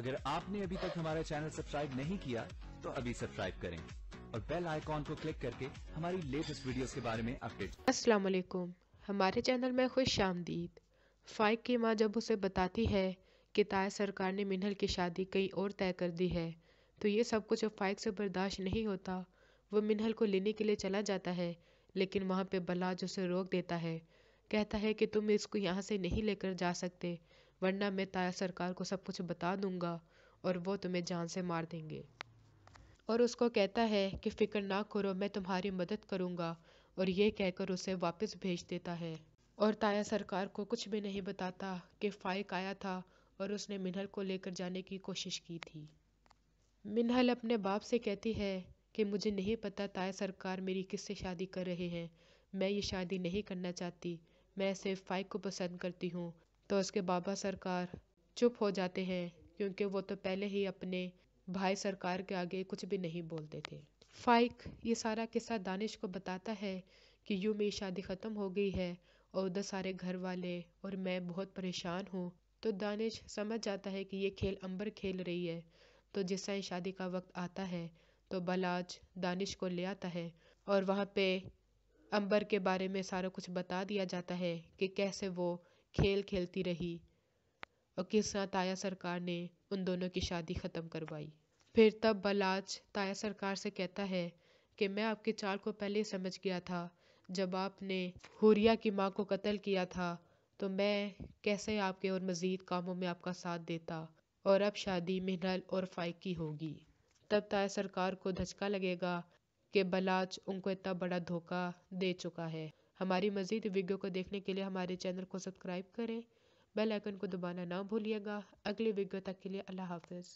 अगर आपने अभी तक हमारा चैनल सब्सक्राइब नहीं किया तो अभी सब्सक्राइब करें और बेल आइकॉन को क्लिक करके हमारी लेटेस्ट वीडियोस के बारे में अपडेट। अस्सलाम वालेकुम, हमारे चैनल में खुश आमदीद। फाइक की माँ जब उसे बताती है कि ताया सरकार ने मिन्हल की शादी कहीं और तय कर दी है तो ये सब कुछ फाइक से बर्दाश्त नहीं होता। वो मिन्हल को लेने के लिए चला जाता है, लेकिन वहाँ पे बलाज उसे रोक देता है। कहता है कि तुम इसको यहाँ से नहीं लेकर जा सकते, वरना मैं ताया सरकार को सब कुछ बता दूंगा और वो तुम्हें जान से मार देंगे। और उसको कहता है कि फिक्र ना करो, मैं तुम्हारी मदद करूंगा, और ये कहकर उसे वापस भेज देता है। और ताया सरकार को कुछ भी नहीं बताता कि फाइक आया था और उसने मिन्हल को लेकर जाने की कोशिश की थी। मिन्हल अपने बाप से कहती है कि मुझे नहीं पता ताया सरकार मेरी किससे शादी कर रहे हैं, मैं ये शादी नहीं करना चाहती, मैं सिर्फ फाइक को पसंद करती हूँ। तो उसके बाबा सरकार चुप हो जाते हैं, क्योंकि वो तो पहले ही अपने भाई सरकार के आगे कुछ भी नहीं बोलते थे। फाइक ये सारा किस्सा दानिश को बताता है कि यूं मेरी शादी ख़त्म हो गई है और उधर सारे घर वाले और मैं बहुत परेशान हूँ। तो दानिश समझ जाता है कि ये खेल अंबर खेल रही है। तो जिस तरह शादी का वक्त आता है तो बलाज दानिश को ले आता है और वहाँ पे अंबर के बारे में सारा कुछ बता दिया जाता है कि कैसे वो खेल खेलती रही और किस तरह ताया सरकार ने उन दोनों की शादी ख़त्म करवाई। फिर तब बलाज ताया सरकार से कहता है कि मैं आपकी चाल को पहले ही समझ गया था। जब आपने हुरिया की माँ को कत्ल किया था तो मैं कैसे आपके और मज़ीद कामों में आपका साथ देता, और अब शादी मिन्हल और फाइक की होगी। तब ताया सरकार को धचका लगेगा कि बलाज उनको इतना बड़ा धोखा दे चुका है। हमारी मज़ीद वीडियो को देखने के लिए हमारे चैनल को सब्सक्राइब करें, बेल आइकन को दबाना ना भूलिएगा। अगली वीडियो तक के लिए अल्लाह हाफ़िज़।